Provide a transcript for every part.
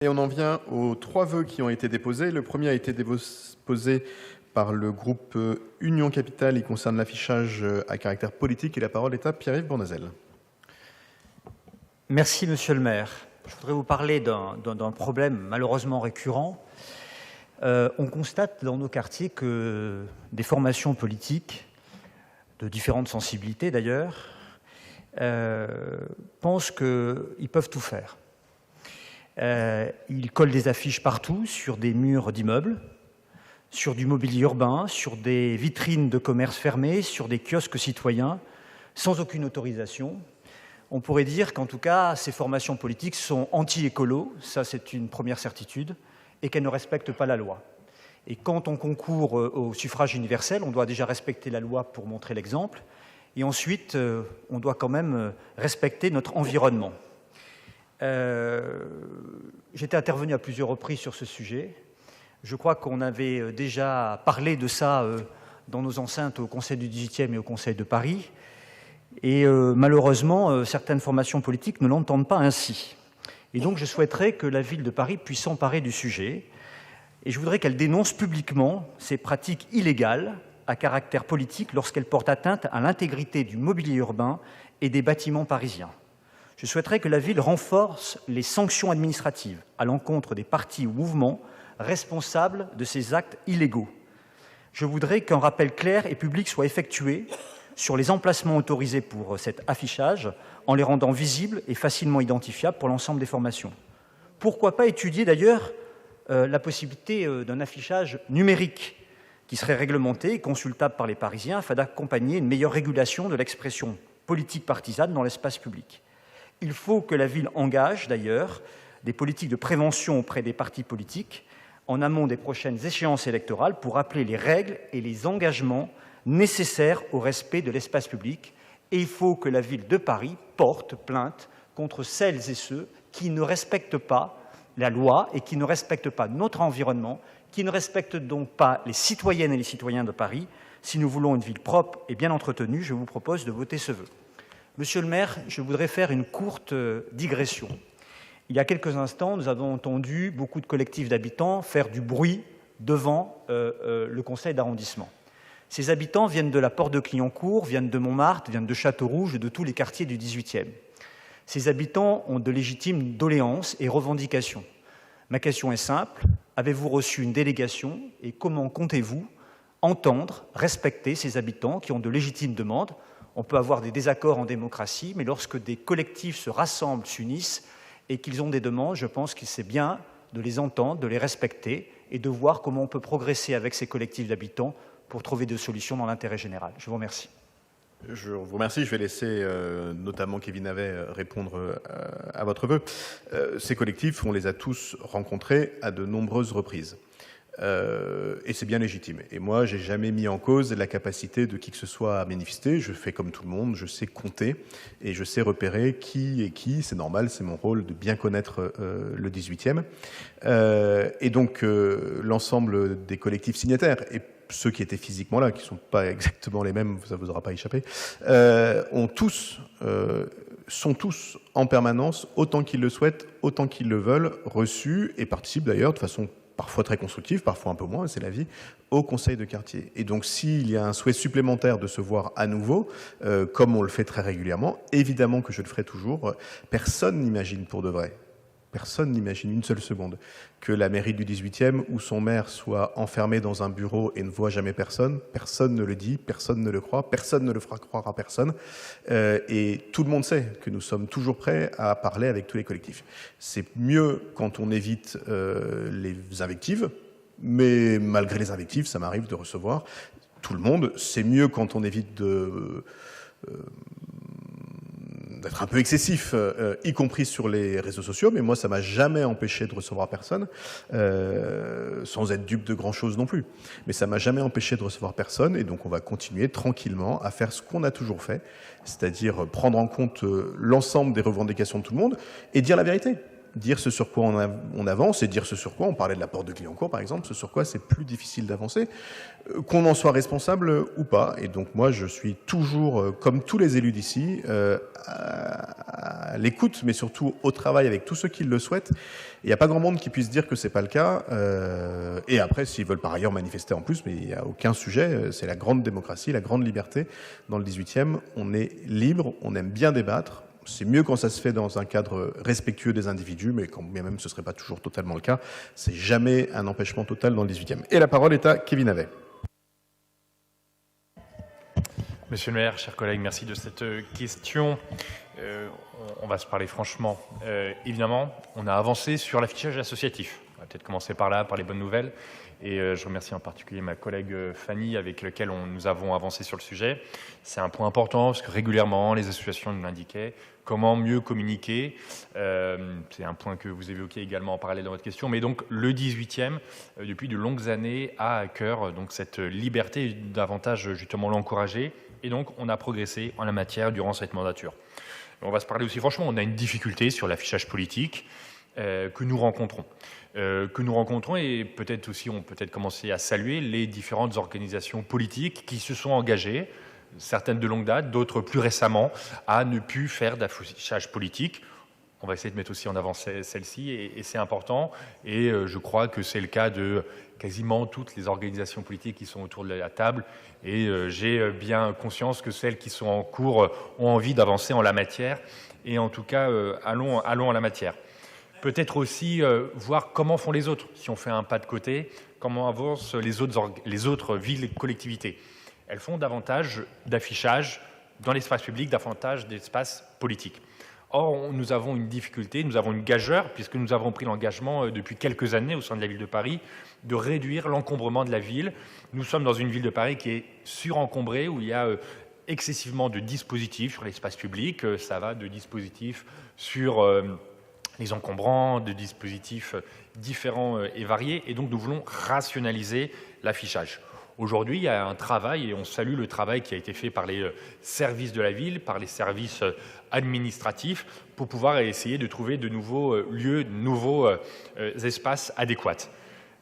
Et on en vient aux 3 vœux qui ont été déposés. Le premier a été déposé par le groupe Union Capitale. Il concerne l'affichage à caractère politique et la parole est à Pierre-Yves Bournazel. Merci, Monsieur le maire. Je voudrais vous parler d'un problème malheureusement récurrent. On constate dans nos quartiers que des formations politiques, de différentes sensibilités d'ailleurs, pensent qu'ils peuvent tout faire. Ils collent des affiches partout, sur des murs d'immeubles, sur du mobilier urbain, sur des vitrines de commerce fermés, sur des kiosques citoyens, sans aucune autorisation. On pourrait dire qu'en tout cas, ces formations politiques sont anti-écolo, ça c'est une première certitude, et qu'elles ne respectent pas la loi. Et quand on concourt au suffrage universel, on doit déjà respecter la loi pour montrer l'exemple, et ensuite, on doit quand même respecter notre environnement. J'étais intervenu à plusieurs reprises sur ce sujet. Je crois qu'on avait déjà parlé de ça dans nos enceintes au Conseil du 18e et au Conseil de Paris. Et malheureusement, certaines formations politiques ne l'entendent pas ainsi. Et donc je souhaiterais que la ville de Paris puisse s'emparer du sujet. Et je voudrais qu'elle dénonce publiquement ces pratiques illégales à caractère politique lorsqu'elles portent atteinte à l'intégrité du mobilier urbain et des bâtiments parisiens. Je souhaiterais que la ville renforce les sanctions administratives à l'encontre des partis ou mouvements responsables de ces actes illégaux. Je voudrais qu'un rappel clair et public soit effectué sur les emplacements autorisés pour cet affichage, en les rendant visibles et facilement identifiables pour l'ensemble des formations. Pourquoi pas étudier d'ailleurs la possibilité d'un affichage numérique qui serait réglementé et consultable par les Parisiens afin d'accompagner une meilleure régulation de l'expression politique partisane dans l'espace public. Il faut que la ville engage d'ailleurs des politiques de prévention auprès des partis politiques en amont des prochaines échéances électorales pour rappeler les règles et les engagements nécessaires au respect de l'espace public. Et il faut que la ville de Paris porte plainte contre celles et ceux qui ne respectent pas la loi et qui ne respectent pas notre environnement, qui ne respectent donc pas les citoyennes et les citoyens de Paris. Si nous voulons une ville propre et bien entretenue, je vous propose de voter ce vœu. Monsieur le maire, je voudrais faire une courte digression. Il y a quelques instants, nous avons entendu beaucoup de collectifs d'habitants faire du bruit devant le conseil d'arrondissement. Ces habitants viennent de la Porte de Clignancourt, viennent de Montmartre, viennent de Châteaurouge et de tous les quartiers du 18e. Ces habitants ont de légitimes doléances et revendications. Ma question est simple. Avez-vous reçu une délégation et comment comptez-vous entendre, respecter ces habitants qui ont de légitimes demandes ? On peut avoir des désaccords en démocratie, mais lorsque des collectifs se rassemblent, s'unissent et qu'ils ont des demandes, je pense qu'il c'est bien de les entendre, de les respecter et de voir comment on peut progresser avec ces collectifs d'habitants pour trouver des solutions dans l'intérêt général. Je vous remercie. Je vous remercie. Je vais laisser notamment Kevin Navet répondre à votre vœu. Ces collectifs, on les a tous rencontrés à de nombreuses reprises. Et c'est bien légitime. Et moi, j'ai jamais mis en cause la capacité de qui que ce soit à manifester. Je fais comme tout le monde, je sais compter et je sais repérer qui est qui. C'est normal, c'est mon rôle de bien connaître le 18e. Et donc, l'ensemble des collectifs signataires et ceux qui étaient physiquement là, qui ne sont pas exactement les mêmes, ça ne vous aura pas échappé, sont tous en permanence, autant qu'ils le souhaitent, autant qu'ils le veulent, reçus et participent d'ailleurs de façon parfois très constructive, parfois un peu moins, c'est la vie, au conseil de quartier. Et donc s'il y a un souhait supplémentaire de se voir à nouveau, comme on le fait très régulièrement, évidemment que je le ferai toujours, personne n'imagine pour de vrai, personne n'imagine une seule seconde que la mairie du 18e ou son maire soit enfermé dans un bureau et ne voit jamais personne. Personne ne le dit, personne ne le croit, personne ne le fera croire à personne. Et tout le monde sait que nous sommes toujours prêts à parler avec tous les collectifs. C'est mieux quand on évite les invectives, mais malgré les invectives, ça m'arrive de recevoir tout le monde. C'est mieux quand on évite d'être un peu excessif, y compris sur les réseaux sociaux, mais moi, ça m'a jamais empêché de recevoir personne, sans être dupe de grand-chose non plus. Mais ça m'a jamais empêché de recevoir personne, et donc on va continuer tranquillement à faire ce qu'on a toujours fait, c'est-à-dire prendre en compte l'ensemble des revendications de tout le monde et dire la vérité. dire ce sur quoi on avance et dire ce sur quoi, on parlait de la porte de Clignancourt par exemple, ce sur quoi c'est plus difficile d'avancer, qu'on en soit responsable ou pas. Et donc moi je suis toujours, comme tous les élus d'ici, à l'écoute, mais surtout au travail avec tous ceux qui le souhaitent. Il n'y a pas grand monde qui puisse dire que c'est pas le cas. Et après, s'ils veulent par ailleurs manifester en plus, mais il n'y a aucun sujet, c'est la grande démocratie, la grande liberté. Dans le 18e, on est libre, on aime bien débattre. C'est mieux quand ça se fait dans un cadre respectueux des individus, mais quand bien même ce ne serait pas toujours totalement le cas, c'est jamais un empêchement total dans le 18e. Et la parole est à Kevin Havet. Monsieur le maire, chers collègues, merci de cette question. On va se parler franchement. Évidemment, on a avancé sur l'affichage associatif. On va peut-être commencer par là, par les bonnes nouvelles. Et je remercie en particulier ma collègue Fanny, avec laquelle nous avons avancé sur le sujet. C'est un point important, parce que régulièrement, les associations nous l'indiquaient. Comment mieux communiquer, c'est un point que vous évoquez également en parallèle dans votre question. Mais donc, le 18e, depuis de longues années, a à cœur donc, cette liberté, davantage justement l'encourager. Et donc, on a progressé en la matière durant cette mandature. On va se parler aussi franchement, on a une difficulté sur l'affichage politique que nous rencontrons. Et peut-être aussi, on peut peut-être commencer à saluer les différentes organisations politiques qui se sont engagées, certaines de longue date, d'autres plus récemment, à ne plus faire d'affichage politique. On va essayer de mettre aussi en avant celle-ci, et c'est important. Et je crois que c'est le cas de quasiment toutes les organisations politiques qui sont autour de la table. Et j'ai bien conscience que celles qui sont en cours ont envie d'avancer en la matière. Et en tout cas, allons en la matière. Peut-être aussi voir comment font les autres. Si on fait un pas de côté, comment avancent les autres villes et collectivités. Elles font davantage d'affichage dans l'espace public, davantage d'espace politique. Or, nous avons une difficulté, nous avons une gageure, puisque nous avons pris l'engagement depuis quelques années au sein de la ville de Paris de réduire l'encombrement de la ville. Nous sommes dans une ville de Paris qui est surencombrée, où il y a excessivement de dispositifs sur l'espace public. Ça va de dispositifs sur les encombrants, de dispositifs différents et variés. Et donc, nous voulons rationaliser l'affichage. Aujourd'hui, il y a un travail, et on salue le travail qui a été fait par les services de la ville, par les services administratifs, pour pouvoir essayer de trouver de nouveaux lieux, de nouveaux espaces adéquats.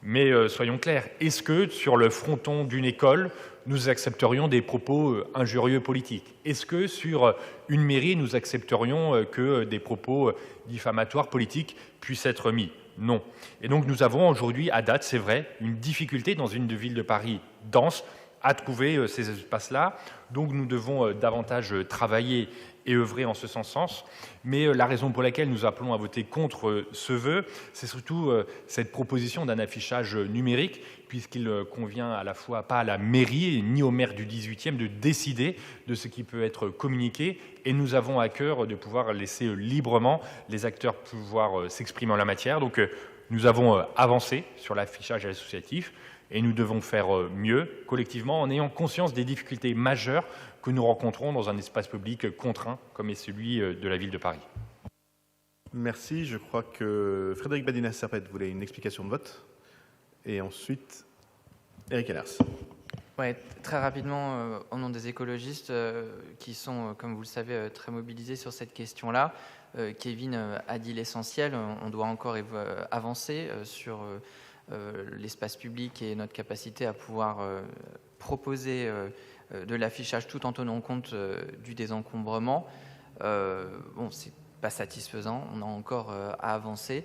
Mais soyons clairs, est-ce que sur le fronton d'une école, nous accepterions des propos injurieux politiques? Est-ce que sur une mairie, nous accepterions que des propos diffamatoires politiques puissent être mis? Non. Et donc nous avons aujourd'hui, à date, c'est vrai, une difficulté dans une ville de Paris dense à trouver ces espaces-là. Donc nous devons davantage travailler et œuvrer en ce sens. Mais la raison pour laquelle nous appelons à voter contre ce vœu, c'est surtout cette proposition d'un affichage numérique, puisqu'il convient à la fois pas à la mairie ni au maire du 18e de décider de ce qui peut être communiqué. Et nous avons à cœur de pouvoir laisser librement les acteurs pouvoir s'exprimer en la matière. Donc nous avons avancé sur l'affichage associatif. Et nous devons faire mieux, collectivement, en ayant conscience des difficultés majeures que nous rencontrons dans un espace public contraint, comme est celui de la ville de Paris. Merci. Je crois que Frédéric Badinter-Serpette voulait une explication de vote. Et ensuite, Éric Ellers. Ouais, très rapidement, au nom des écologistes qui sont, comme vous le savez, très mobilisés sur cette question-là. Kevin a dit l'essentiel. On doit encore avancer sur l'espace public et notre capacité à pouvoir proposer de l'affichage tout en tenant compte du désencombrement. Bon, c'est pas satisfaisant, on a encore à avancer.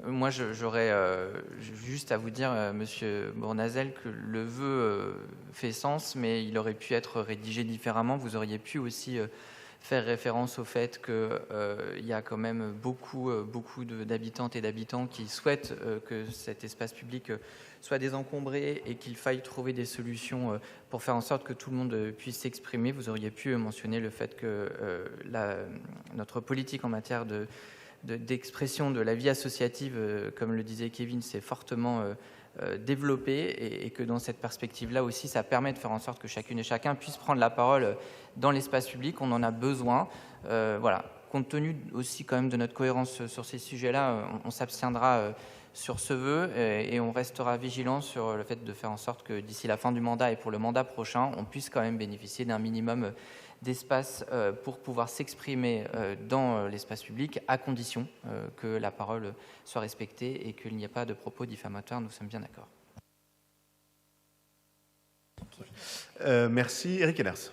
Moi, j'aurais juste à vous dire, Monsieur Bournazel, que le vœu fait sens, mais il aurait pu être rédigé différemment. Vous auriez pu aussi faire référence au fait qu'il y a quand même beaucoup d'habitantes et d'habitants qui souhaitent que cet espace public soit désencombré et qu'il faille trouver des solutions pour faire en sorte que tout le monde puisse s'exprimer. Vous auriez pu mentionner le fait que notre politique en matière d'expression de la vie associative, comme le disait Kevin, s'est fortement développée et que dans cette perspective-là aussi, ça permet de faire en sorte que chacune et chacun puisse prendre la parole dans l'espace public. On en a besoin. Voilà. compte tenu aussi quand même de notre cohérence sur ces sujets-là, on s'abstiendra sur ce vœu et on restera vigilant sur le fait de faire en sorte que d'ici la fin du mandat et pour le mandat prochain, on puisse quand même bénéficier d'un minimum d'espace pour pouvoir s'exprimer dans l'espace public, à condition que la parole soit respectée et qu'il n'y ait pas de propos diffamatoires. Nous sommes bien d'accord. Merci. Éric Ellers.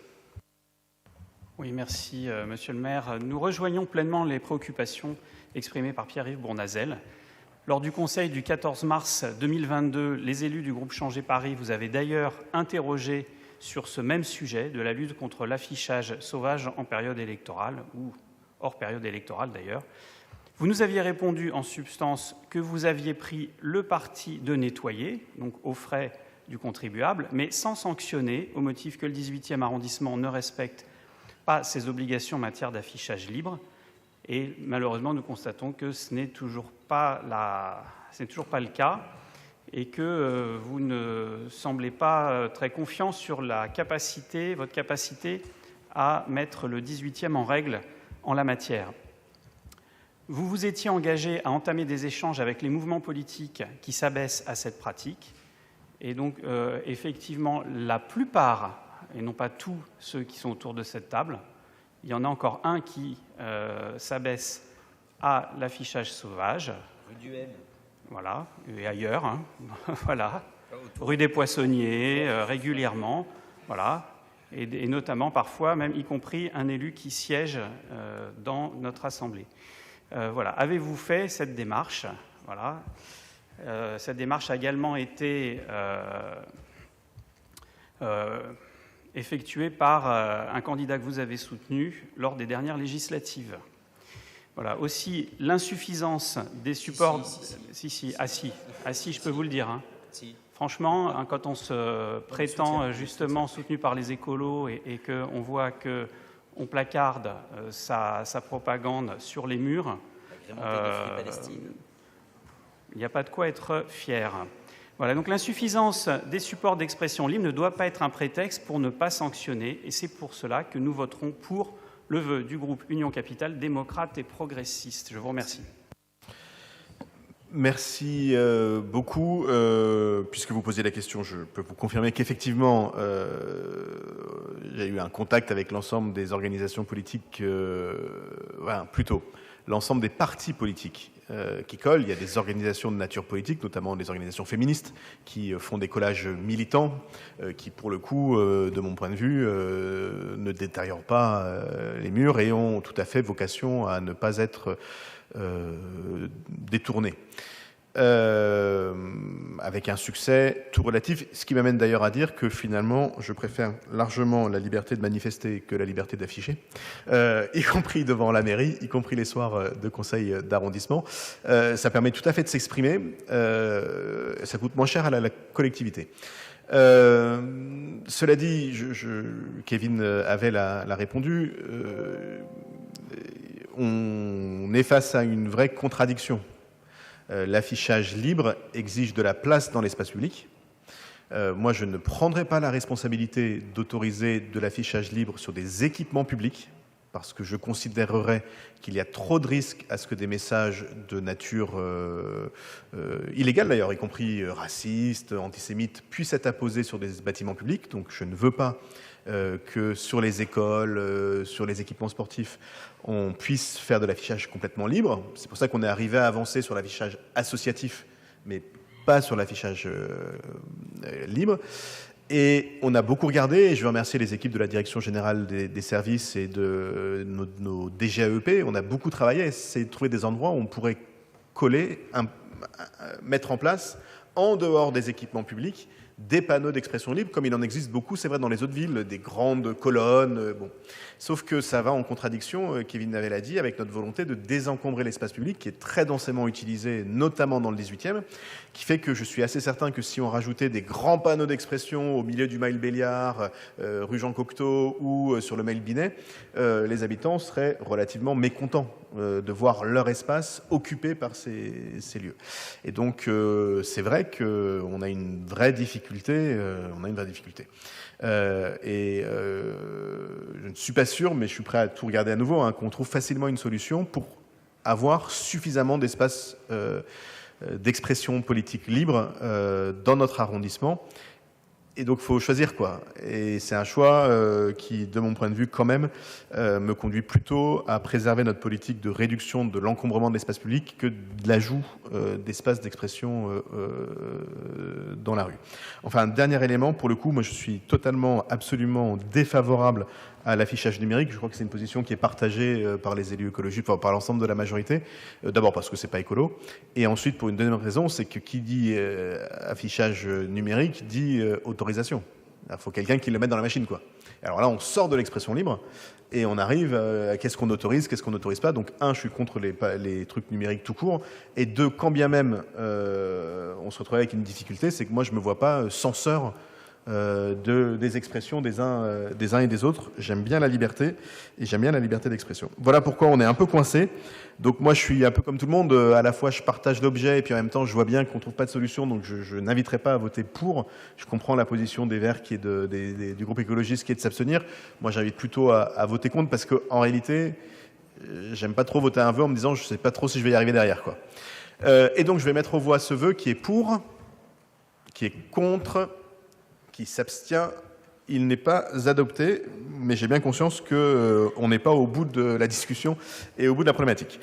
Oui, merci, Monsieur le maire. Nous rejoignons pleinement les préoccupations exprimées par Pierre-Yves Bournazel. Lors du Conseil du 14 mars 2022, les élus du groupe Changer Paris vous avez d'ailleurs interrogé sur ce même sujet de la lutte contre l'affichage sauvage en période électorale, ou hors période électorale d'ailleurs. Vous nous aviez répondu en substance que vous aviez pris le parti de nettoyer, donc aux frais du contribuable, mais sans sanctionner, au motif que le 18e arrondissement ne respecte pas ses obligations en matière d'affichage libre. Et malheureusement, nous constatons que ce n'est toujours pas le cas et que vous ne semblez pas très confiant sur votre capacité à mettre le 18e en règle en la matière. Vous vous étiez engagé à entamer des échanges avec les mouvements politiques qui s'abaissent à cette pratique. Et donc, effectivement, la plupart, et non pas tous ceux qui sont autour de cette table, il y en a encore un qui s'abaisse à l'affichage sauvage. Rue du M. Voilà, et ailleurs, hein. Voilà. Rue des Poissonniers, régulièrement, voilà. Et notamment, parfois, même y compris un élu qui siège dans notre Assemblée. Voilà. Avez-vous fait cette démarche? Voilà. Cette démarche a également été effectuée par un candidat que vous avez soutenu lors des dernières législatives. Voilà. Aussi, l'insuffisance des supports... Si, je peux vous le dire. Hein. Si. Franchement, hein, quand on se prétend justement soutenu par les écolos et qu'on voit qu'on placarde sa propagande sur les murs, il n'y a pas de quoi être fier. Voilà, donc l'insuffisance des supports d'expression libre ne doit pas être un prétexte pour ne pas sanctionner, et c'est pour cela que nous voterons pour le vœu du groupe Union Capitale, démocrate et progressiste. Je vous remercie. Merci beaucoup. Puisque vous posez la question, je peux vous confirmer qu'effectivement, j'ai eu un contact avec l'ensemble des organisations politiques, plutôt l'ensemble des partis politiques qui collent. Il y a des organisations de nature politique, notamment des organisations féministes, qui font des collages militants, qui, pour le coup, de mon point de vue, ne détériorent pas les murs et ont tout à fait vocation à ne pas être détournés. Avec un succès tout relatif, ce qui m'amène d'ailleurs à dire que finalement, je préfère largement la liberté de manifester que la liberté d'afficher, y compris devant la mairie, y compris les soirs de conseil d'arrondissement. Ça permet tout à fait de s'exprimer, ça coûte moins cher à la collectivité. Cela dit, Kevin avait l'a répondu, on est face à une vraie contradiction. L'affichage libre exige de la place dans l'espace public. Moi, je ne prendrai pas la responsabilité d'autoriser de l'affichage libre sur des équipements publics, parce que je considérerais qu'il y a trop de risques à ce que des messages de nature illégale, d'ailleurs, y compris racistes, antisémites, puissent être apposés sur des bâtiments publics. Donc, je ne veux pas que sur les écoles, sur les équipements sportifs, on puisse faire de l'affichage complètement libre. C'est pour ça qu'on est arrivé à avancer sur l'affichage associatif, mais pas sur l'affichage libre. Et on a beaucoup regardé, et je veux remercier les équipes de la Direction Générale des Services et de nos DGAEP, on a beaucoup travaillé à essayer de trouver des endroits où on pourrait coller, mettre en place, en dehors des équipements publics, des panneaux d'expression libre, comme il en existe beaucoup, c'est vrai, dans les autres villes, des grandes colonnes. Bon. Sauf que ça va en contradiction, Kevin Navel l'a dit, avec notre volonté de désencombrer l'espace public, qui est très densément utilisé, notamment dans le 18e, qui fait que je suis assez certain que si on rajoutait des grands panneaux d'expression au milieu du Mail Béliard, rue Jean Cocteau ou sur le Mail Binet, les habitants seraient relativement mécontents de voir leur espace occupé par ces lieux. Et donc, c'est vrai qu'on a une vraie difficulté difficulté, je ne suis pas sûr, mais je suis prêt à tout regarder à nouveau, hein, qu'on trouve facilement une solution pour avoir suffisamment d'espace d'expression politique libre dans notre arrondissement. Et donc, il faut choisir quoi. Et c'est un choix qui, de mon point de vue, quand même, me conduit plutôt à préserver notre politique de réduction de l'encombrement de l'espace public que de l'ajout d'espace d'expression dans la rue. Enfin, un dernier élément, pour le coup, moi je suis totalement, absolument défavorable à l'affichage numérique. Je crois que c'est une position qui est partagée par les élus écologistes, enfin, par l'ensemble de la majorité. D'abord parce que c'est pas écolo. Et ensuite, pour une deuxième raison, c'est que qui dit affichage numérique dit autorisation. Il faut quelqu'un qui le mette dans la machine, quoi. Alors là, on sort de l'expression libre et on arrive à qu'est-ce qu'on autorise, qu'est-ce qu'on n'autorise pas. Donc, un, je suis contre les trucs numériques tout court. Et deux, quand bien même on se retrouve avec une difficulté, c'est que moi, je me vois pas censeur des expressions des uns et des autres. J'aime bien la liberté et j'aime bien la liberté d'expression. Voilà pourquoi on est un peu coincé. Donc moi je suis un peu comme tout le monde, à la fois je partage l'objet et puis en même temps je vois bien qu'on trouve pas de solution, donc je n'inviterai pas à voter pour. Je comprends la position des Verts qui est du groupe écologiste qui est de s'abstenir. Moi j'invite plutôt à voter contre parce que en réalité j'aime pas trop voter un vœu en me disant je sais pas trop si je vais y arriver derrière, quoi. Et donc je vais mettre aux voix ce vœu qui est pour, qui est contre, qui s'abstient. Il n'est pas adopté, mais j'ai bien conscience qu'on n'est pas au bout de la discussion et au bout de la problématique.